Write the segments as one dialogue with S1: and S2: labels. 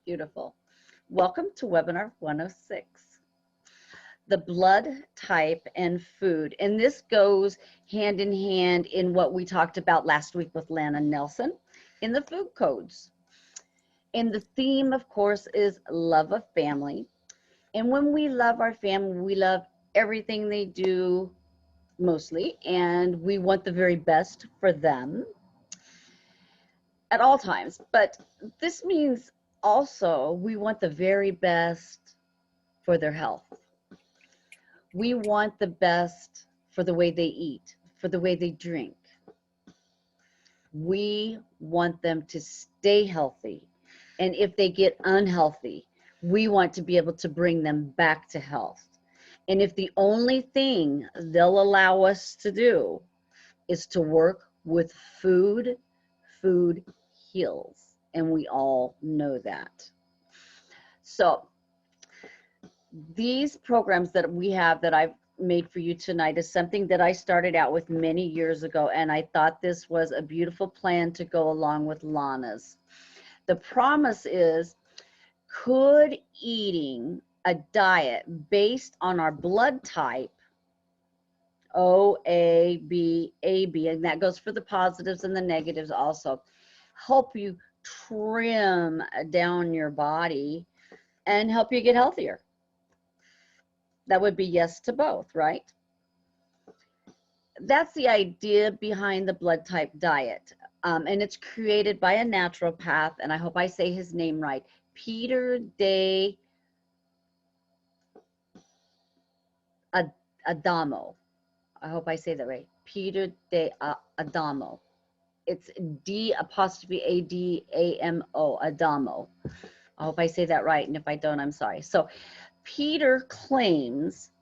S1: Beautiful. Welcome to webinar 106, the blood type and food. And this goes hand in hand in what we talked about last week with Lana Nelson in the food codes. And the theme, of course, is love of family. And when we love our family, we love everything they do mostly, and we want the very best for them at all times. But this means also we want the very best for their health. We want the best for the way they eat, for the way they drink. We want them to stay healthy. And if they get unhealthy, we want to be able to bring them back to health. And if the only thing they'll allow us to do is to work with food, food heals. And we all know that. So these programs that we have that I've made for you tonight is something that I started out with many years ago, and I thought this was a beautiful plan to go along with Lana's. The promise is, could eating a diet based on our blood type, O, A, B, AB, and that goes for the positives and the negatives also, help you trim down your body and help you get healthier? That would be yes to both, right? That's the idea behind the blood type diet. And it's created by a naturopath, and I hope I say his name right, Peter de Adamo. I hope I say that right. Peter de Adamo. It's D''Adamo, Adamo. I hope I say that right, and if I don't, I'm sorry. So Peter claims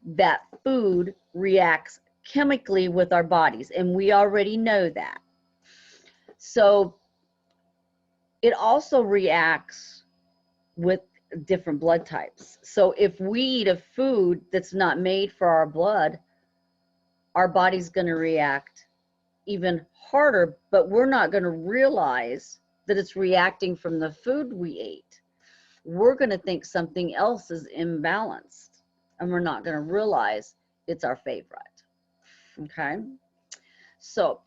S1: that food reacts chemically with our bodies, and we already know that. So it also reacts with different blood types. So if we eat a food that's not made for our blood, our body's going to react even harder, but we're not going to realize that it's reacting from the food we ate. We're going to think something else is imbalanced, and we're not going to realize it's our favorite. Okay, so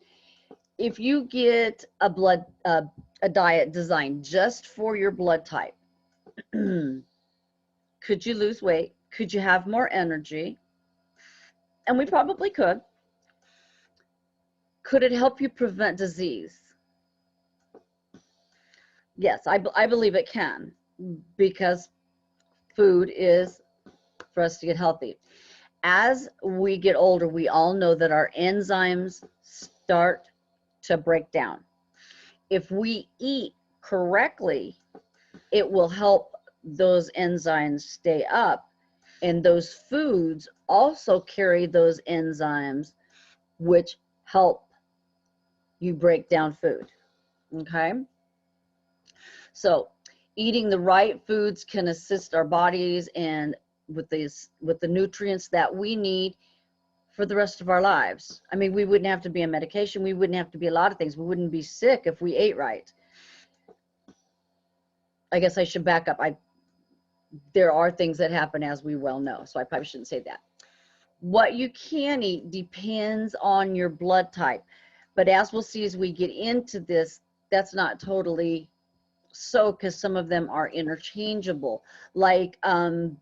S1: if you get a diet designed just for your blood type, could you lose weight? Could you have more energy? And we probably could. Could it help you prevent disease? Yes, I believe it can, because food is for us to get healthy. As we get older, we all know that our enzymes start to break down. If we eat correctly, it will help those enzymes stay up, and those foods also carry those enzymes which help you break down food. Okay, so eating the right foods can assist our bodies and with the nutrients that we need for the rest of our lives. I mean, we wouldn't have to be on medication. We wouldn't have to be a lot of things. We wouldn't be sick if we ate right. I guess I should back up. There are things that happen, as we well know, so I probably shouldn't say that. What you can eat depends on your blood type, but as we'll see as we get into this, that's not totally so, because some of them are interchangeable, like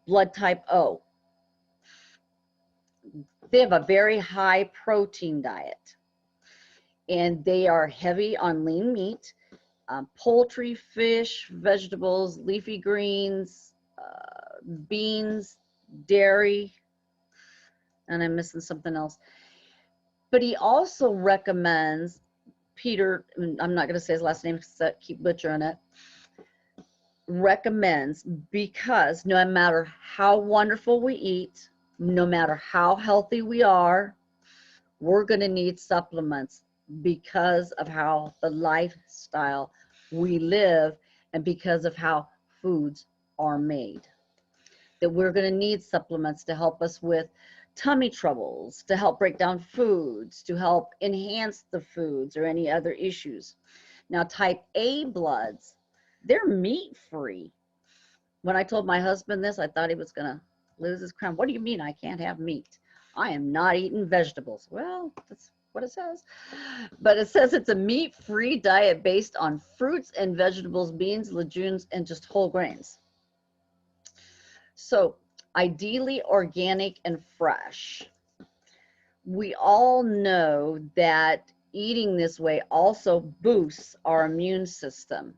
S1: blood type O. They have a very high protein diet, and they are heavy on lean meat, poultry, fish, vegetables, leafy greens, beans, dairy, and I'm missing something else. But he also recommends, Peter, I'm not going to say his last name because I keep butchering it, recommends, because no matter how wonderful we eat, no matter how healthy we are, we're going to need supplements because of how the lifestyle we live and because of how foods are made. That we're going to need supplements to help us with tummy troubles, to help break down foods, to help enhance the foods or any other issues. Now, type A bloods, they're meat free. When I told my husband this, I thought he was going to lose his crown. What do you mean I can't have meat? I am not eating vegetables. Well, that's what it says. But it says it's a meat-free diet based on fruits and vegetables, beans, legumes, and just whole grains. So ideally organic and fresh. We all know that eating this way also boosts our immune system.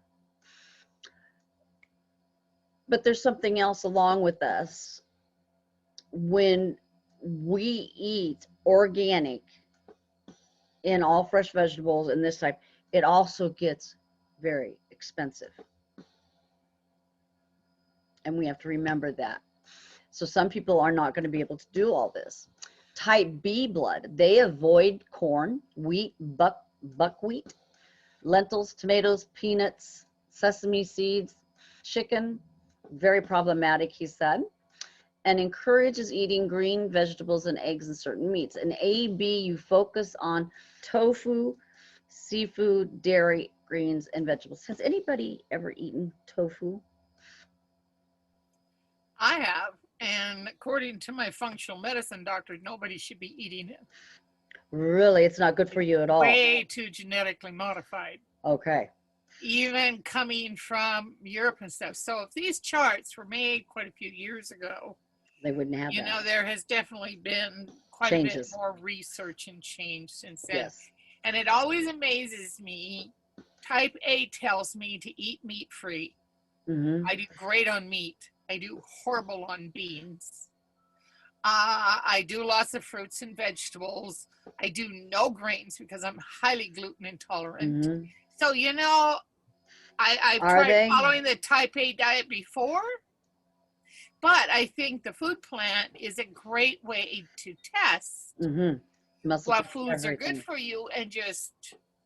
S1: But there's something else along with us. When we eat organic in all fresh vegetables and this type, it also gets very expensive. And we have to remember that. So some people are not going to be able to do all this. Type B blood, they avoid corn, wheat, buckwheat, lentils, tomatoes, peanuts, sesame seeds, chicken, very problematic, he said, and encourages eating green vegetables and eggs and certain meats. And AB, you focus on tofu, seafood, dairy, greens, and vegetables. Has anybody ever eaten tofu?
S2: I have, and according to my functional medicine doctor, nobody should be eating it.
S1: Really, it's not good for you at all.
S2: Way too genetically modified.
S1: Okay.
S2: Even coming from Europe and stuff. So if these charts were made quite a few years ago,
S1: they wouldn't have
S2: you
S1: that.
S2: know, there has definitely been quite
S1: Changes.
S2: a bit more research and change since then.
S1: Yes.
S2: And it always amazes me. Type A tells me to eat meat free.
S1: Mm-hmm.
S2: I do great on meat. I do horrible on beans. I do lots of fruits and vegetables. I do no grains because I'm highly gluten intolerant.
S1: Mm-hmm.
S2: So, you know, I've tried following the type A diet before, but I think the food plan is a great way to test what foods are good for you and just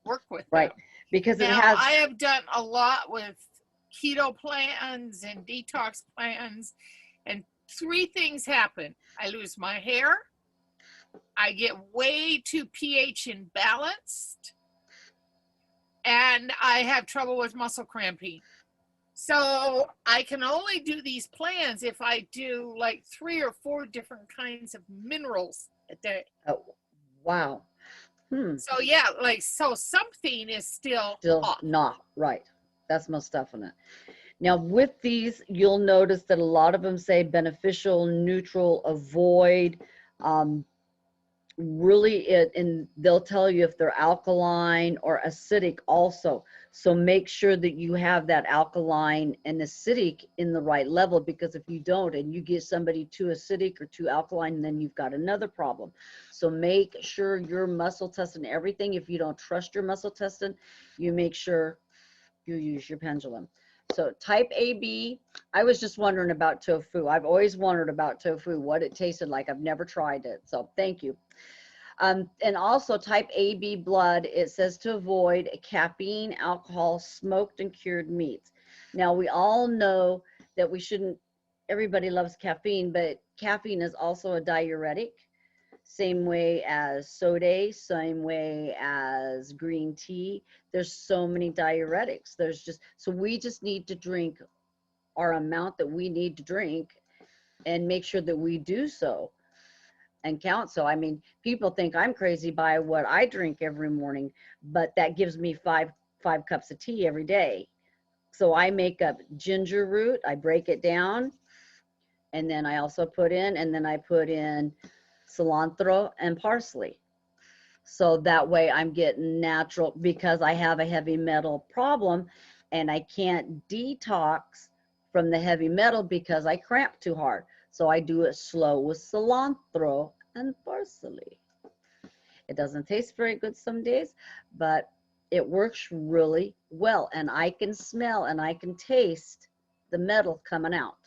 S2: work with them.
S1: Because
S2: now, I have done a lot with keto plans and detox plans, and 3 things happen. I lose my hair, I get way too pH imbalanced, and I have trouble with muscle cramping. So I can only do these plans if I do like 3 or 4 different kinds of minerals a day.
S1: Oh, wow.
S2: So yeah, like, so something is still off.
S1: Not right. That's most definite. Now with these, you'll notice that a lot of them say beneficial, neutral, avoid, really and they'll tell you if they're alkaline or acidic also. So make sure that you have that alkaline and acidic in the right level, because if you don't and you get somebody too acidic or too alkaline, then you've got another problem. So make sure your muscle testing everything. If you don't trust your muscle testing, you make sure you use your pendulum. So type AB, I was just wondering about tofu. I've always wondered about tofu, what it tasted like. I've never tried it. So thank you. And also type AB blood, it says to avoid caffeine, alcohol, smoked and cured meats. Now we all know that we shouldn't, everybody loves caffeine, but caffeine is also a diuretic. Same way as soda, same way as green tea. There's so many diuretics. So we just need to drink our amount that we need to drink and make sure that we do so and count. So, I mean, people think I'm crazy by what I drink every morning, but that gives me five cups of tea every day. So I make up ginger root, I break it down, and then I also put in cilantro and parsley. So that way I'm getting natural, because I have a heavy metal problem and I can't detox from the heavy metal because I cramp too hard. So I do it slow with cilantro and parsley. It doesn't taste very good some days, but it works really well. And I can smell and I can taste the metal coming out.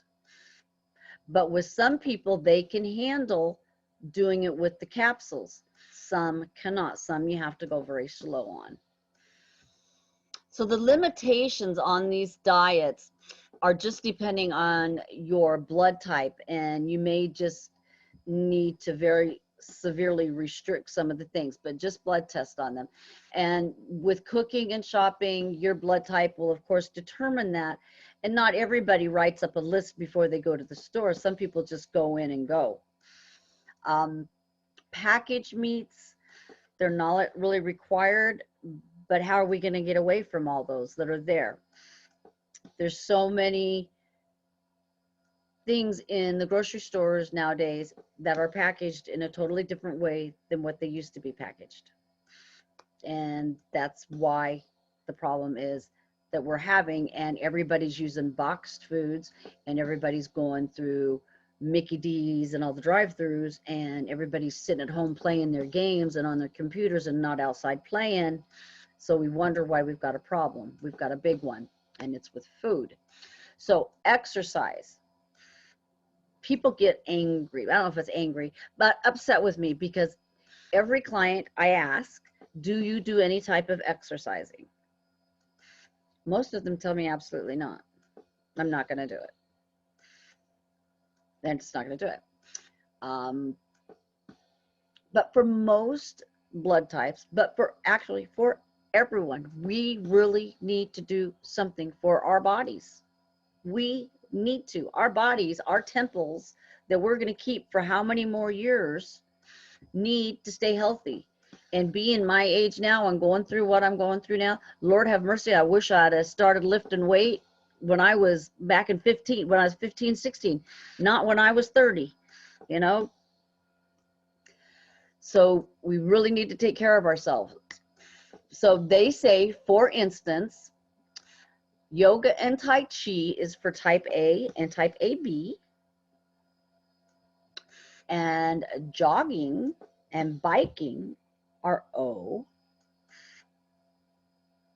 S1: But with some people, they can handle doing it with the capsules. Some cannot. Some you have to go very slow on. So the limitations on these diets are just depending on your blood type, and you may just need to very severely restrict some of the things, but just blood test on them. And with cooking and shopping, your blood type will, of course, determine that. And not everybody writes up a list before they go to the store. Some people just go in and go. Packaged meats, they're not really required, but how are we going to get away from all those that are there? There's so many things in the grocery stores nowadays that are packaged in a totally different way than what they used to be packaged. And that's why the problem is that we're having, and everybody's using boxed foods, and everybody's going through Mickey D's and all the drive-throughs, and everybody's sitting at home playing their games and on their computers and not outside playing. So we wonder why we've got a problem. We've got a big one, and it's with food. So exercise. People get angry. I don't know if it's angry, but upset with me because every client I ask, do you do any type of exercising? Most of them tell me absolutely not. I'm not going to do it. Then it's not going to do it. But for most blood types, but for everyone, we really need to do something for our bodies. We need to. Our bodies, our temples that we're going to keep for how many more years need to stay healthy. And being my age now and going through what I'm going through now, Lord have mercy, I wish I'd have started lifting weight when I was back in 15, when I was 15, 16, not when I was 30, you know. So we really need to take care of ourselves. So they say, for instance, yoga and Tai Chi is for type A and type AB. And jogging and biking are O.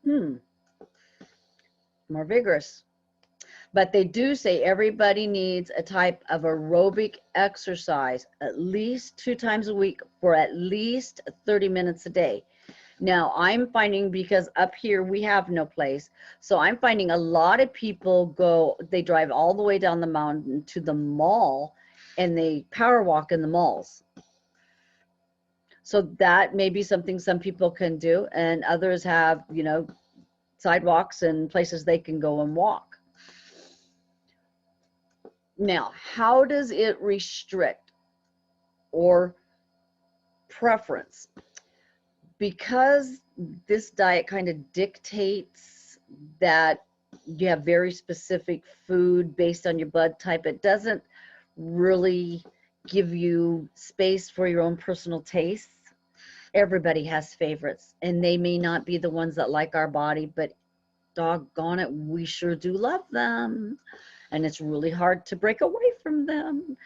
S1: More vigorous. But they do say everybody needs a type of aerobic exercise at least 2 times a week for at least 30 minutes a day. Now, I'm finding, because up here we have no place, so I'm finding a lot of people they drive all the way down the mountain to the mall and they power walk in the malls. So that may be something some people can do, and others have, you know, sidewalks and places they can go and walk. Now, how does it restrict or preference? Because this diet kind of dictates that you have very specific food based on your blood type, it doesn't really give you space for your own personal tastes. Everybody has favorites, and they may not be the ones that like our body, but doggone it, we sure do love them. And it's really hard to break away from them.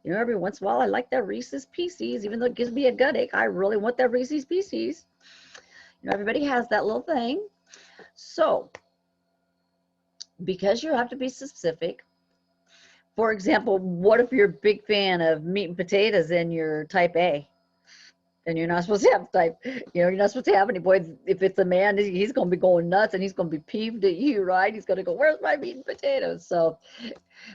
S1: You know, every once in a while, I like that Reese's Pieces, even though it gives me a gut ache. I really want that Reese's Pieces. You know, everybody has that little thing. So, because you have to be specific, for example, what if you're a big fan of meat and potatoes and you're type A? And you're not supposed to have type, you know, you're not supposed to have any. Boy, if it's a man, he's going to be going nuts and he's going to be peeved at you, right? He's going to go, where's my meat and potatoes? So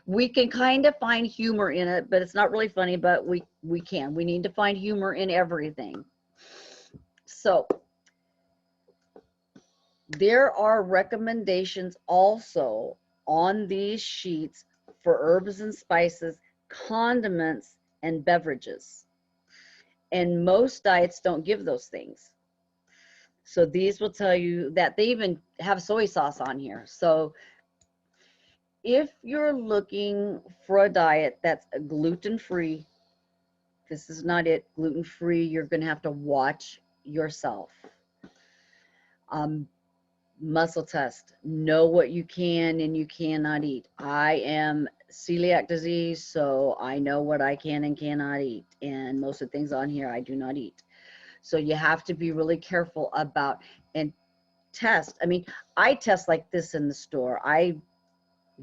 S1: we can kind of find humor in it, but it's not really funny, but we can. We need to find humor in everything. So there are recommendations also on these sheets for herbs and spices, condiments, and beverages. And most diets don't give those things. So these will tell you that they even have soy sauce on here. So if you're looking for a diet that's gluten-free, this is not it. Gluten-free, you're going to have to watch yourself. Muscle test. Know what you can and you cannot eat. I am celiac disease, so I know what I can and cannot eat, and most of the things on here I do not eat. So you have to be really careful about and test. I mean, I test like this in the store. I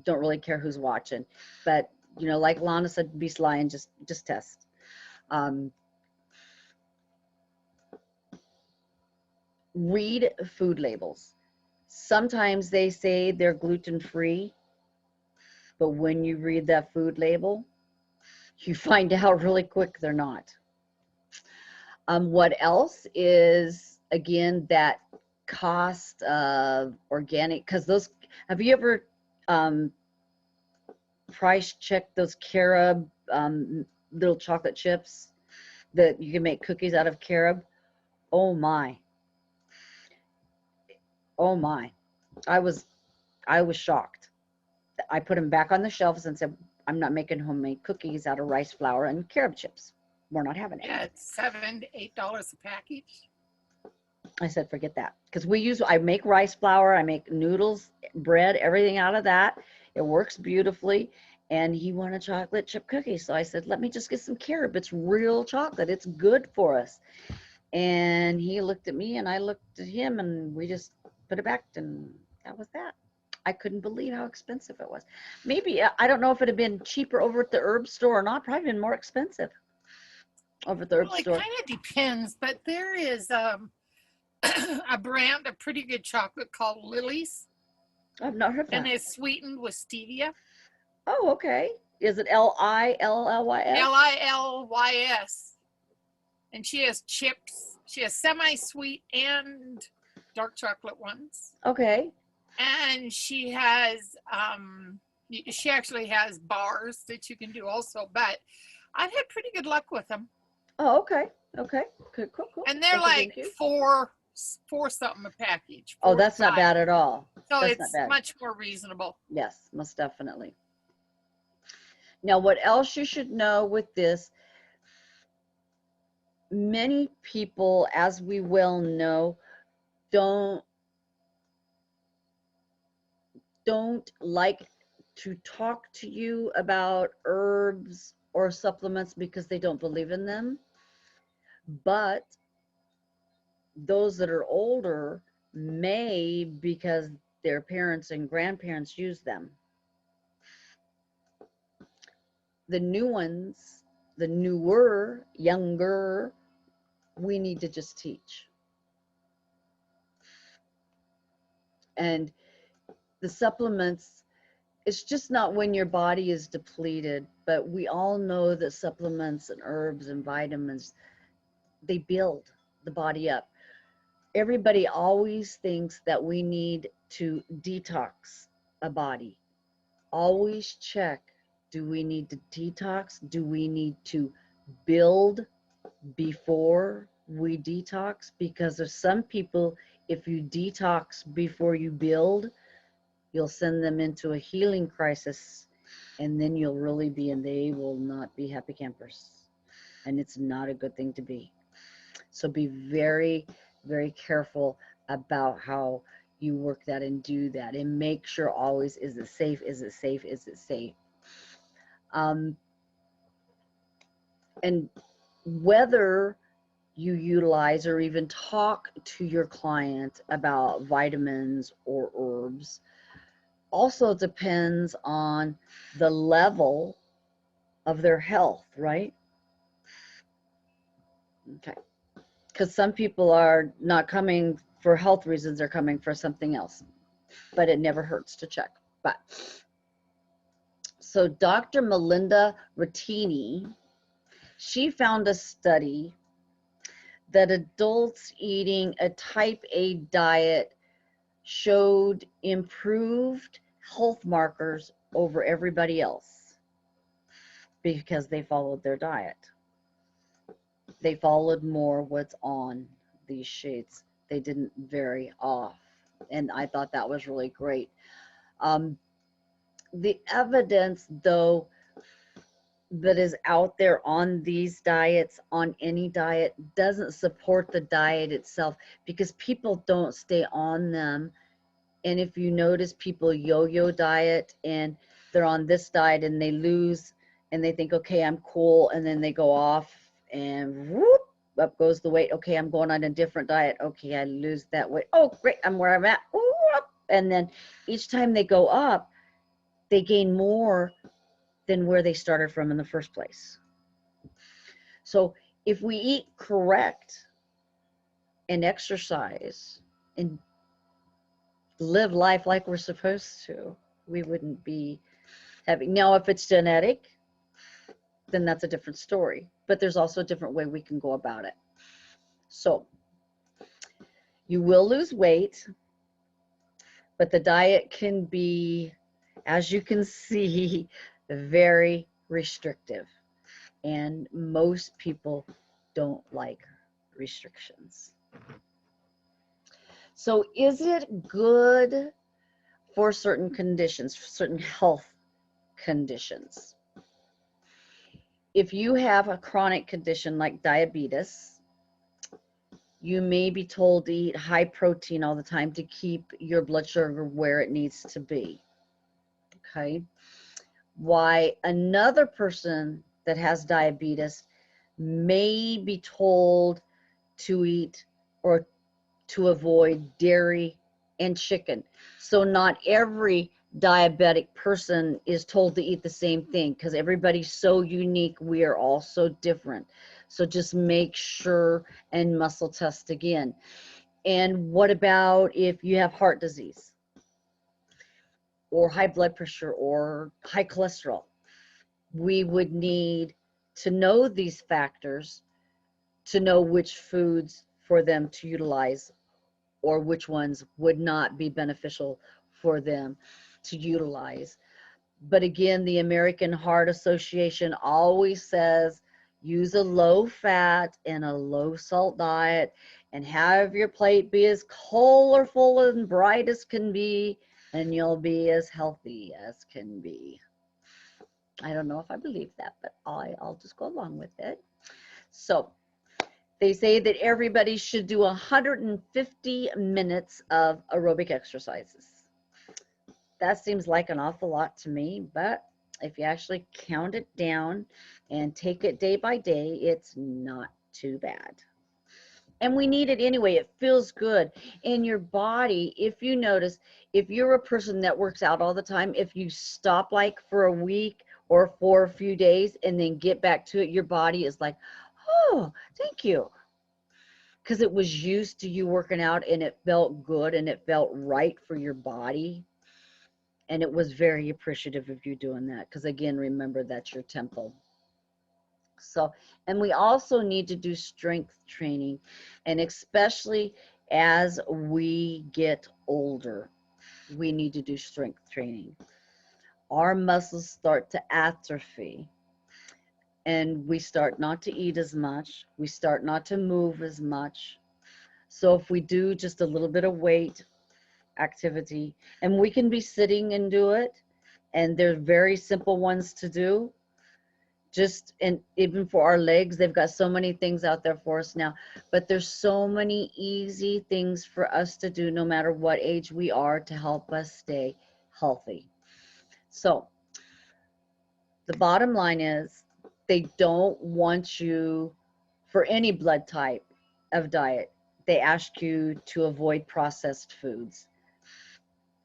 S1: don't really care who's watching, but you know, like Lana said, be sly and just test. Read food labels. Sometimes they say they're gluten-free, but when you read that food label, you find out really quick they're not. What else is, again, that cost of organic? Because those, have you ever price checked those Carob little chocolate chips that you can make cookies out of Carob? Oh my. Oh my. I was shocked. I put them back on the shelves and said, I'm not making homemade cookies out of rice flour and carob chips. We're not having it.
S2: Yeah, it's $7 to $8 a package.
S1: I said, forget that. Because I make rice flour, I make noodles, bread, everything out of that. It works beautifully. And he wanted chocolate chip cookies. So I said, let me just get some carob. It's real chocolate. It's good for us. And he looked at me and I looked at him and we just put it back, and that was that. I couldn't believe how expensive it was. Maybe, I don't know if it had been cheaper over at the herb store or not. Probably been more expensive over at the herb
S2: Well, it
S1: store.
S2: kind of depends, but there is a brand of pretty good chocolate called Lily's,
S1: I've not heard of
S2: and
S1: that.
S2: it's sweetened with stevia.
S1: Oh, okay. Is it Lillys?
S2: Lillys. And she has chips. She has semi-sweet and dark chocolate ones.
S1: Okay.
S2: And she has, she actually has bars that you can do also, but I've had pretty good luck with them.
S1: Oh, okay. Okay. Good. Cool.
S2: And they're
S1: Thank you.
S2: like four something a package.
S1: Oh, that's not bad at all.
S2: So
S1: That's
S2: it's
S1: not bad.
S2: much more reasonable.
S1: Yes, most definitely. Now, what else you should know with this, many people, as we well know, don't like to talk to you about herbs or supplements because they don't believe in them. But those that are older may, because their parents and grandparents use them. The new ones, the newer, younger, we need to just teach. And the supplements, it's just not when your body is depleted, but we all know that supplements and herbs and vitamins, they build the body up. Everybody always thinks that we need to detox a body. Always check, do we need to detox? Do we need to build before we detox? Because there's some people, if you detox before you build, you'll send them into a healing crisis, and then you'll really be, and they will not be happy campers. And it's not a good thing to be. So be very, very careful about how you work that and do that, and make sure always, is it safe? Is it safe? Is it safe? And whether you utilize or even talk to your client about vitamins or herbs also depends on the level of their health, right? Okay. Because some people are not coming for health reasons, they're coming for something else. But it never hurts to check. But so Dr. Melinda Rattini, she found a study that adults eating a type A diet showed improved health markers over everybody else because they followed their diet. They followed more what's on these sheets. They didn't vary off. And I thought that was really great. The evidence, though, that is out there on these diets, on any diet, doesn't support the diet itself, because people don't stay on them. And if you notice, people yo-yo diet, and they're on this diet and they lose and they think, okay, I'm cool, and then they go off and whoop, up goes the weight. Okay, I'm going on a different diet. Okay, I lose that weight. Oh, great, I'm where I'm at. Whoop. And then each time they go up, they gain more than where they started from in the first place. So if we eat correct and exercise and live life like we're supposed to, we wouldn't be having. Now, if it's genetic, then that's a different story. But there's also a different way we can go about it. So you will lose weight, but the diet can be, as you can see, very restrictive. And most people don't like restrictions. So is it good for certain conditions, certain health conditions? If you have a chronic condition like diabetes, you may be told to eat high protein all the time to keep your blood sugar where it needs to be. Okay. Why another person that has diabetes may be told to eat or to avoid dairy and chicken. So not every diabetic person is told to eat the same thing, because everybody's so unique. We are all so different. So just make sure and muscle test again. And what about if you have heart disease or high blood pressure or high cholesterol? We would need to know these factors to know which foods for them to utilize or which ones would not be beneficial for them to utilize. But again, the American Heart Association always says use a low fat and a low salt diet and have your plate be as colorful and bright as can be, and you'll be as healthy as can be. I don't know if I believe that, but I'll just go along with it. So they say that everybody should do 150 minutes of aerobic exercises. That seems like an awful lot to me, but if you actually count it down and take it day by day, it's not too bad. And we need it anyway. It feels good in your body. If you notice, if you're a person that works out all the time, if you stop like for a week or for a few days and then get back to it, your body is like, oh, thank you. Because it was used to you working out and it felt good and it felt right for your body. And it was very appreciative of you doing that. Because again, remember, that's your temple. So, and we also need to do strength training, and especially as we get older, we need to do strength training. Our muscles start to atrophy, and we start not to eat as much. We start not to move as much. So if we do just a little bit of weight activity, and we can be sitting and do it, and they're very simple ones to do. Just, and even for our legs, they've got so many things out there for us now, but there's so many easy things for us to do no matter what age we are to help us stay healthy. So the bottom line is they don't want you, for any blood type of diet, they ask you to avoid processed foods.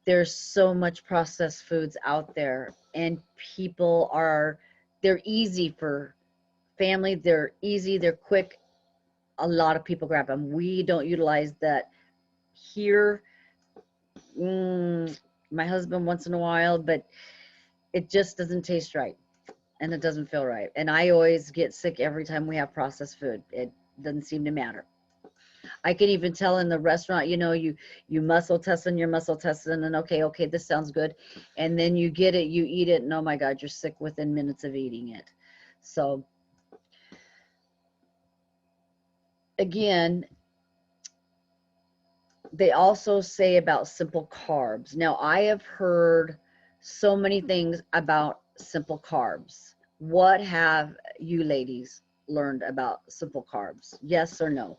S1: There's so much processed foods out there, and people are, they're easy for family, they're easy, they're quick. A lot of people grab them. We don't utilize that here. My husband once in a while, but it just doesn't taste right and it doesn't feel right. And I always get sick every time we have processed food. It doesn't seem to matter. I can even tell in the restaurant, you know, you muscle testing, your muscle testing, and okay, this sounds good. And then you get it, you eat it, and oh my God, you're sick within minutes of eating it. So again, they also say about simple carbs. Now, I have heard so many things about simple carbs. What have you ladies learned about simple carbs? Yes or no?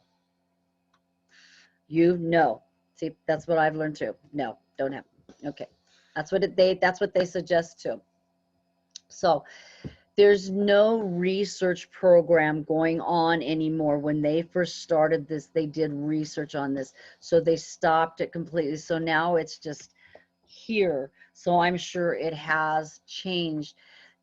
S1: You know. See, that's what I've learned too. No, don't have. Okay. That's what they suggest too. So there's no research program going on anymore. When they first started this, they did research on this. So they stopped it completely. So now it's just here. So I'm sure it has changed.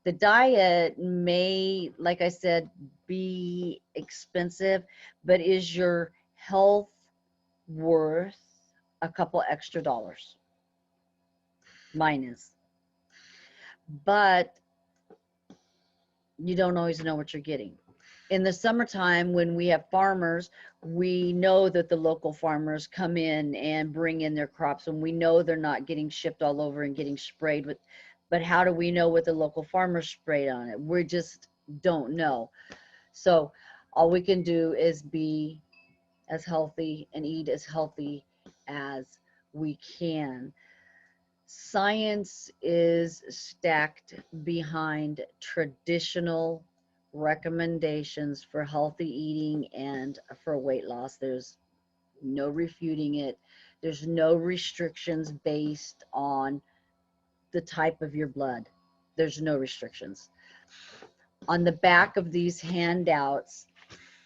S1: The diet may, like I said, be expensive, but is your health worth a couple extra dollars? Mine is. But you don't always know what you're getting. in the summertime when we have farmers, we know that the local farmers come in and bring in their crops, and we know they're not getting shipped all over and getting sprayed with, but how do we know what the local farmers sprayed on it? We just don't know. So all we can do is be as healthy and eat as healthy as we can. Science is stacked behind traditional recommendations for healthy eating and for weight loss. There's no refuting it. There's no restrictions based on the type of your blood. There's no restrictions. On the back of these handouts,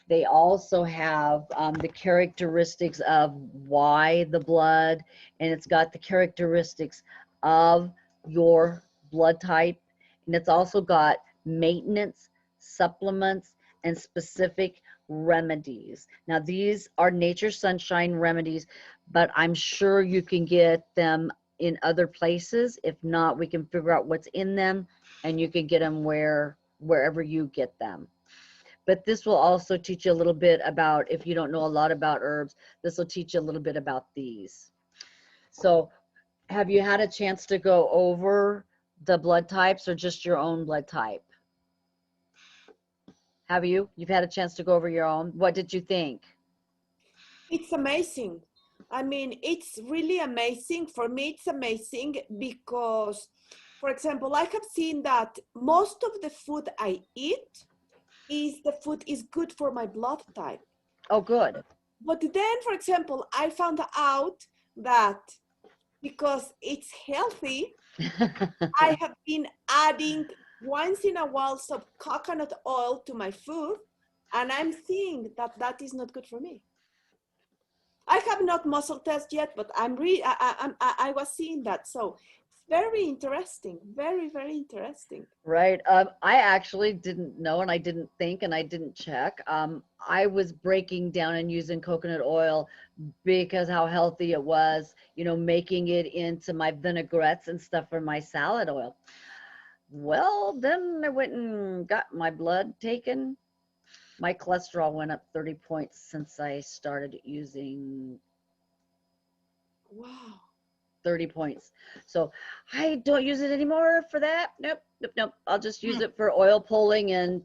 S1: they also have the characteristics of why the blood, and it's got the characteristics of your blood type, and it's also got maintenance, supplements, and specific remedies. Now, these are Nature Sunshine remedies, but I'm sure you can get them in other places. If not, we can figure out what's in them, and you can get them wherever you get them. But this will also teach you a little bit about, if you don't know a lot about herbs, this will teach you a little bit about these. So have you had a chance to go over the blood types or just your own blood type? Have you? You've had a chance to go over your own? What did you think?
S3: It's amazing. I mean, it's really amazing. For me, it's amazing because, for example, I have seen that most of the food I eat the food is good for my blood type.
S1: Oh, good.
S3: But then, for example, I found out that because it's healthy, I have been adding once in a while some coconut oil to my food, and I'm seeing that that is not good for me. I have not muscle test yet, but I was seeing that. So very interesting, very, very interesting.
S1: Right. I actually didn't know, and I didn't think, and I didn't check. I was breaking down and using coconut oil because how healthy it was, you know, making it into my vinaigrettes and stuff for my salad oil. Well, then I went and got my blood taken. My cholesterol went up 30 points since I started using.
S3: Wow.
S1: 30 points. So I don't use it anymore for that. Nope, nope, nope. I'll just use it for oil pulling and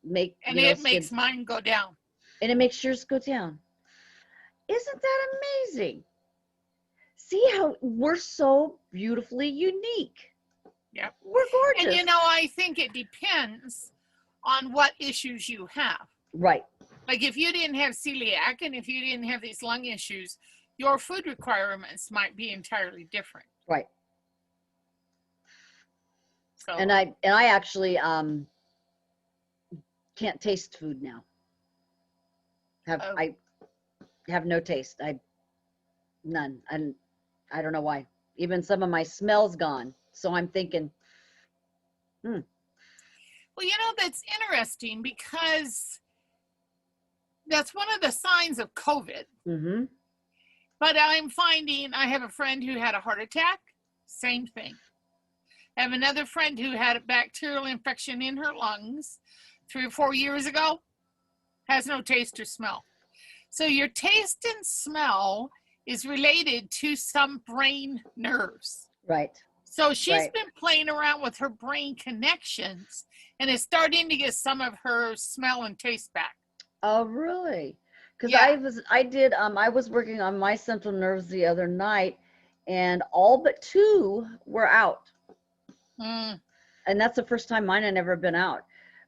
S1: make,
S2: and it makes mine go down.
S1: And it makes yours go down. Isn't that amazing? See how we're so beautifully unique.
S2: Yep.
S1: We're gorgeous.
S2: And you know, I think it depends on what issues you have.
S1: Right.
S2: Like if you didn't have celiac and if you didn't have these lung issues, your food requirements might be entirely different.
S1: Right.
S2: So,
S1: And I actually can't taste food now. I have no taste. None. And I don't know why. Even some of my smell's gone. So I'm thinking,
S2: well, you know, that's interesting because that's one of the signs of COVID.
S1: mm-hmm.
S2: But I'm finding I have a friend who had a heart attack, same thing. I have another friend who had a bacterial infection in her lungs 3 or 4 years ago, has no taste or smell. So your taste and smell is related to some brain nerves.
S1: Right.
S2: So she's been playing around with her brain connections and is starting to get some of her smell and taste back.
S1: Oh, really? Because
S2: Yeah.
S1: I was working on my central nerves the other night, and all but 2 were out.
S2: Mm.
S1: And that's the first time mine had never been out.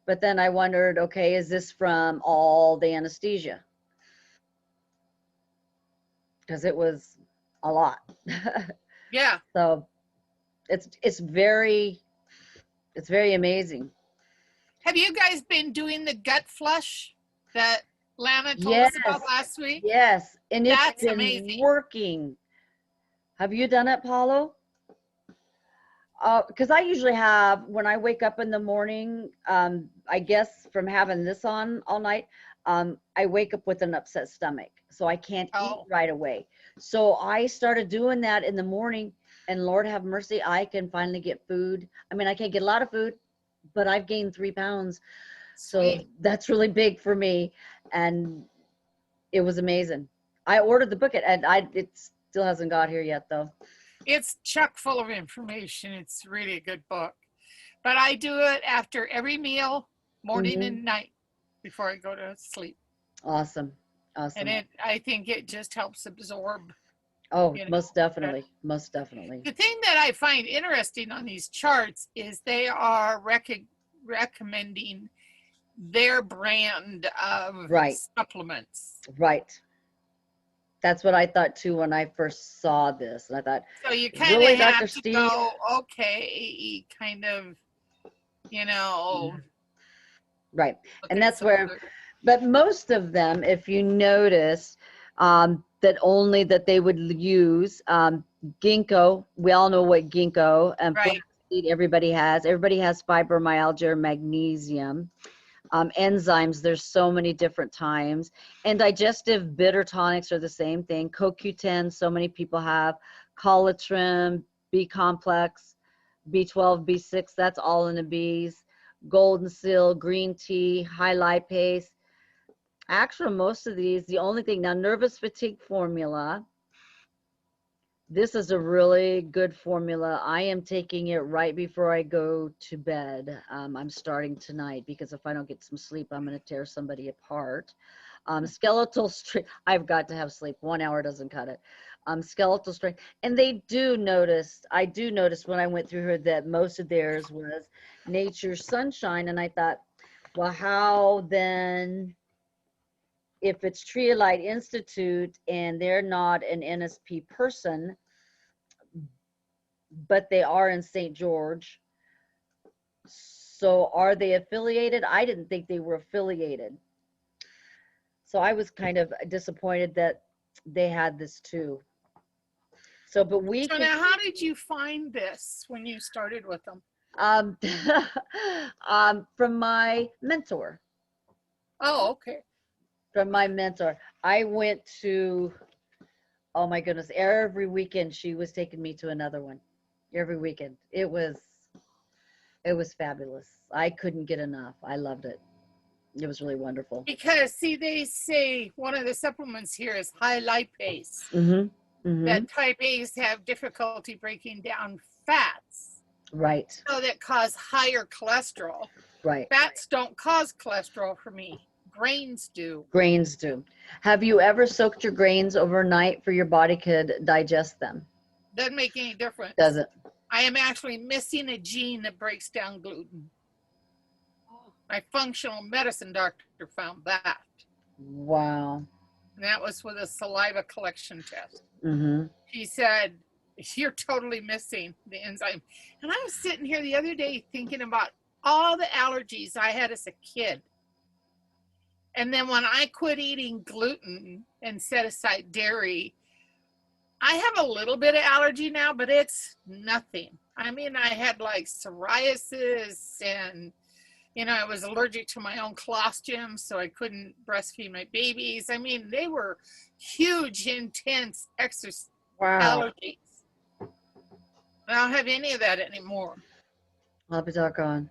S1: But then I wondered, okay, is this from all the anesthesia? Because it was a lot.
S2: Yeah.
S1: So it's very amazing.
S2: Have you guys been doing the gut flush that Lana told us about last week?
S1: Yes, and
S2: That's
S1: it's been
S2: amazing.
S1: working. Have you done it, Paulo? Because I usually have, when I wake up in the morning, I guess from having this on all night, I wake up with an upset stomach, so I can't eat right away. So I started doing that in the morning, and Lord have mercy, I can finally get food. I mean, I can't get a lot of food, but I've gained 3 pounds So
S2: Sweet.
S1: that's really big for me, and it was amazing. I ordered the book and it still hasn't got here yet though.
S2: It's chock full of information. It's really a good book. But I do it after every meal, morning
S1: Mhm.
S2: and night, before I go to sleep.
S1: Awesome.
S2: And
S1: Awesome.
S2: I think it just helps absorb.
S1: Oh,
S2: You know,
S1: most definitely. Most definitely.
S2: The thing that I find interesting on these charts is they are recommending their brand of
S1: Right.
S2: supplements.
S1: Right. That's what I thought too when I first saw this. And I thought,
S2: So you kind of
S1: really,
S2: have
S1: Dr.
S2: to
S1: Steve?
S2: go, okay, kind of, you know.
S1: Right.
S2: look
S1: And
S2: at
S1: that's
S2: some
S1: where,
S2: other-
S1: but most of them, if you notice, that only that they would use ginkgo. We all know what ginkgo and
S2: Right.
S1: flaxseed everybody has. Everybody has fibromyalgia or magnesium. Enzymes, there's so many different times. And digestive bitter tonics are the same thing. CoQ10, so many people have. Colatrim, B complex, B12, B6, that's all in the Bs. Golden seal, green tea, high lipase. Actually, most of these, the only thing, now nervous fatigue formula, this is a really good formula. I am taking it right before I go to bed. I'm starting tonight because if I don't get some sleep, I'm going to tear somebody apart. Skeletal strength, I've got to have sleep. 1 hour doesn't cut it. Skeletal strength. And I do notice when I went through her that most of theirs was Nature's Sunshine. And I thought, well, how then, if it's Triolite Institute and they're not an NSP person, but they are in St. George. So are they affiliated? I didn't think they were affiliated. So I was kind of disappointed that they had this too. So, but we
S2: So
S1: can,
S2: now, how did you find this when you started with them?
S1: um, from my mentor.
S2: Oh, okay.
S1: From my mentor. I went to, oh my goodness, every weekend she was taking me to another one. Every weekend. It was fabulous. I couldn't get enough. I loved it. It was really wonderful.
S2: Because see, they say one of the supplements here is high lipase.
S1: Mm-hmm. Mm-hmm.
S2: That type A's have difficulty breaking down fats.
S1: Right.
S2: So that cause higher cholesterol.
S1: Right.
S2: Fats don't cause cholesterol for me. Grains do.
S1: Grains do. Have you ever soaked your grains overnight for your body could digest them?
S2: Doesn't make any difference.
S1: Doesn't.
S2: I am actually missing a gene that breaks down gluten. My functional medicine doctor found that.
S1: Wow.
S2: And that was with a saliva collection test.
S1: Mm-hmm.
S2: She said, you're totally missing the enzyme. And I was sitting here the other day thinking about all the allergies I had as a kid. And then when I quit eating gluten and set aside dairy, I have a little bit of allergy now, but it's nothing. I mean, I had like psoriasis and, you know, I was allergic to my own colostrum, so I couldn't breastfeed my babies. I mean, they were huge, intense exercise allergies. I don't have any of that anymore.
S1: I'll be doggone.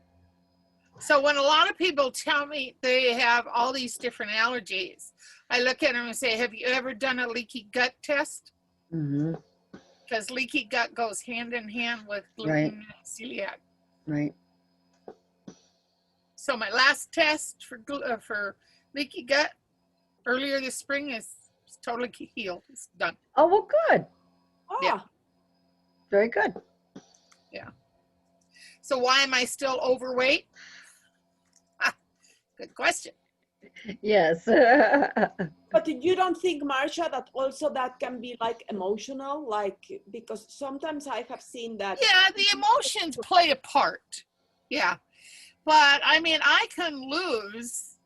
S2: So when a lot of people tell me they have all these different allergies, I look at them and say, have you ever done a leaky gut test?
S1: Mm-hmm.
S2: Because leaky gut goes hand in hand with gluten and celiac.
S1: Right.
S2: So my last test for leaky gut earlier this spring is totally healed. It's done.
S1: Oh, well, good.
S3: Oh,
S2: Yeah.
S1: Very good.
S2: Yeah. So why am I still overweight? Good question.
S1: Yes.
S3: but you don't think, Marsha, that also that can be like emotional, like, because sometimes I have seen that.
S2: Yeah, the emotions play a part. Yeah. But I mean, I can lose,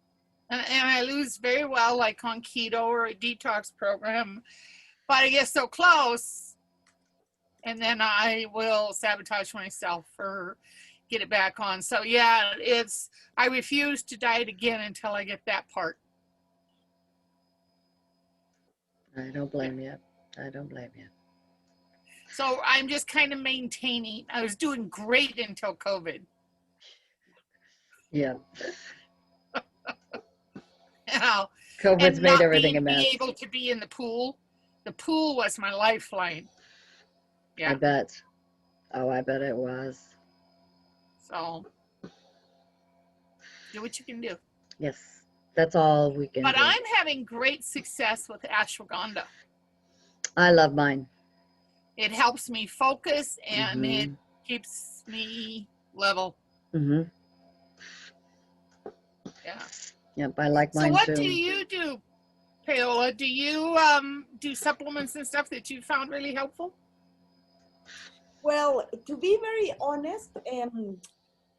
S2: and I lose very well, like on keto or a detox program, but I get so close, and then I will sabotage myself or get it back on. So yeah, I refuse to diet again until I get that part.
S1: I don't blame you. I don't blame you.
S2: So I'm just kind of maintaining. I was doing great until COVID.
S1: Yeah.
S2: know,
S1: COVID's
S2: and
S1: made
S2: not
S1: everything a
S2: being
S1: mess.
S2: be able to be in the pool. The pool was my lifeline.
S1: I
S2: Yeah.
S1: bet. Oh, I bet it was.
S2: So do what you can do.
S1: Yes, that's all we can
S2: But
S1: do.
S2: I'm having great success with ashwagandha.
S1: I love mine.
S2: It helps me focus and it
S1: Mhm.
S2: keeps me level.
S1: Mm-hmm.
S2: Yeah.
S1: Yep, I like
S2: So
S1: mine
S2: what
S1: too.
S2: do you do, Paola? Do you do supplements and stuff that you found really helpful?
S3: Well, to be very honest,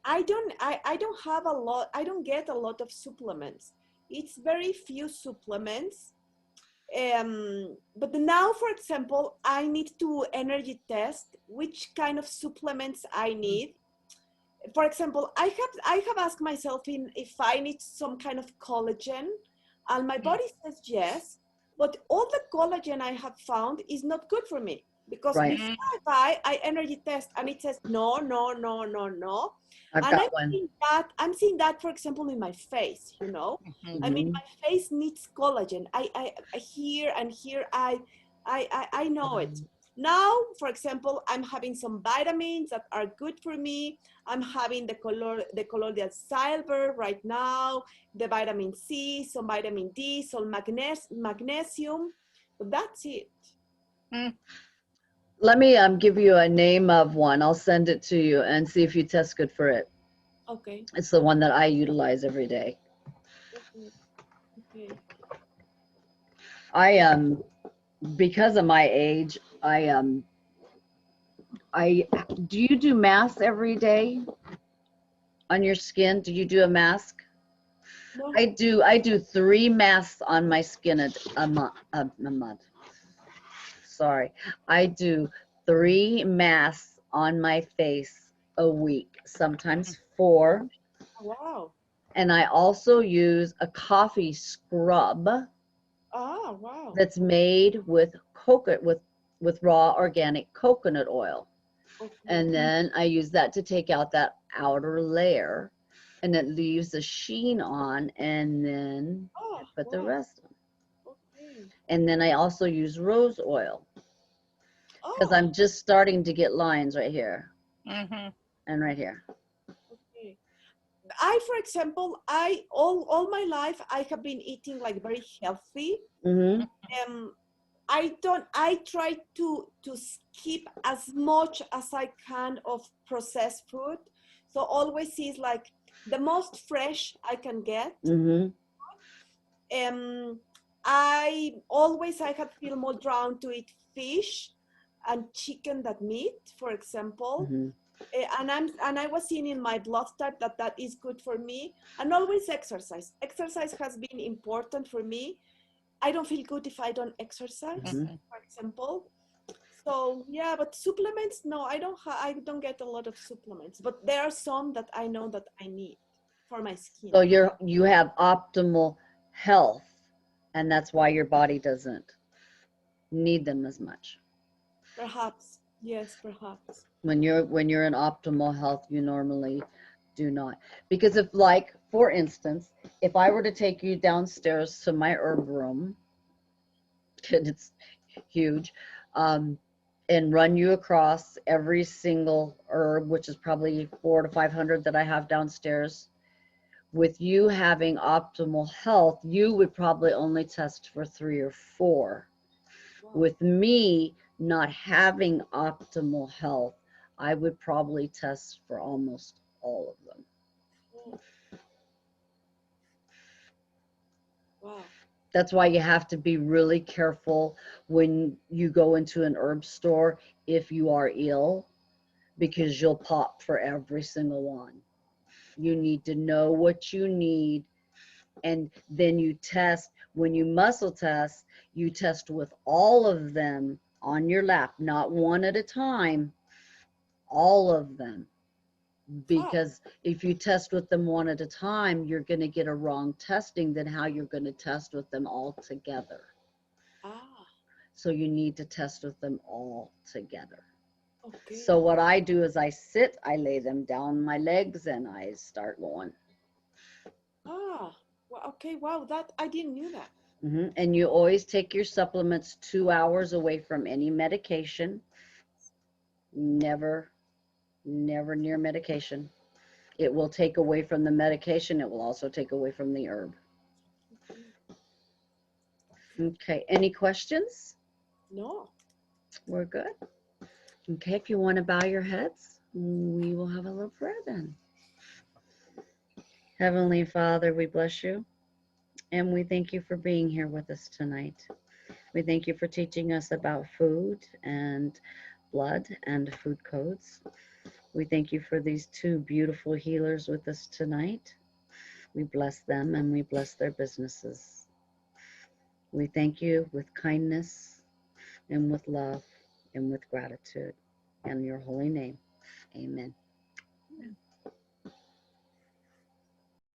S3: I don't have a lot, I don't get a lot of supplements. It's very few supplements. But now, for example, I need to energy test which kind of supplements I need. For example, I have asked myself if I need some kind of collagen, and my body says yes, but all the collagen I have found is not good for me, because
S1: Right.
S3: before I buy, I energy test and it says no, no, no, no, no.
S1: I've
S3: And
S1: got one.
S3: I'm seeing that, for example, in my face, you know. I mean,
S1: Mhm.
S3: my face needs collagen. I hear and here I know it. Now, for example, I'm having some vitamins that are good for me. I'm having the colloidal silver right now, the vitamin C, some vitamin D, some magnesium. But that's it.
S1: Let me give you a name of one. I'll send it to you and see if you test good for it.
S3: Okay.
S1: It's the one that I utilize every day.
S3: Okay. Okay.
S1: I because of my age, I do you do masks every day on your skin? Do you do a mask?
S3: No.
S1: I do 3 masks on my skin a month. Sorry. I do 3 masks on my face a week, sometimes 4.
S3: Wow.
S1: And I also use a coffee scrub
S3: Ah, wow.
S1: that's made with coconut with raw organic coconut oil.
S3: Okay.
S1: And then I use that to take out that outer layer, and it leaves a sheen on, and then
S3: Oh,
S1: I put the
S3: wow.
S1: rest on.
S3: Okay.
S1: And then I also use rose oil because
S3: Oh,
S1: I'm just starting to get lines right here
S2: Mm-hmm.
S1: and right here.
S3: okay. For example, all my life I have been eating like very healthy.
S1: Mm-hmm.
S3: I try to skip as much as I can of processed food. So always is like the most fresh I can get.
S1: Mm-hmm.
S3: I have feel more drawn to eat fish and chicken than meat, for example.
S1: Mm-hmm.
S3: And I was seeing in my blood type that is good for me. And always exercise. Exercise has been important for me. I don't feel good if I don't exercise,
S1: Mm-hmm.
S3: for example. So yeah, but supplements, no, I don't get a lot of supplements, but there are some that I know that I need for my skin.
S1: So you have optimal health, and that's why your body doesn't need them as much.
S3: Perhaps, yes, perhaps.
S1: When you're in optimal health, you normally do not. Because if, like, for instance, if I were to take you downstairs to my herb room, and it's huge, and run you across every single herb, which is probably 400 to 500 that I have downstairs, with you having optimal health, you would probably only test for 3 or 4.
S3: Wow.
S1: With me not having optimal health, I would probably test for almost all of them.
S3: Oh, wow.
S1: That's why you have to be really careful when you go into an herb store if you are ill, because you'll pop for every single one. You need to know what you need, and then you test. When you muscle test, you test with all of them on your lap, not one at a time, all of them. Because if you test with them one at a time, you're going to get a wrong testing than how you're going to test with them all together.
S3: Ah,
S1: So you need to test with them all together.
S3: okay.
S1: So what I do is I sit, I lay them down my legs, and I start going.
S3: Ah, well, Okay, wow, that I didn't knew that.
S1: And you always take your supplements 2 hours away from any medication. Never near medication. It will take away from the medication. It will also take away from the herb. Okay, any questions?
S3: No.
S1: We're good. Okay, if you want to bow your heads, we will have a little prayer then. Heavenly Father, we bless you and we thank you for being here with us tonight. We thank you for teaching us about food and blood and food codes. We thank you for these two beautiful healers with us tonight. We bless them and we bless their businesses. We thank you with kindness and with love and with gratitude. In your holy name, amen.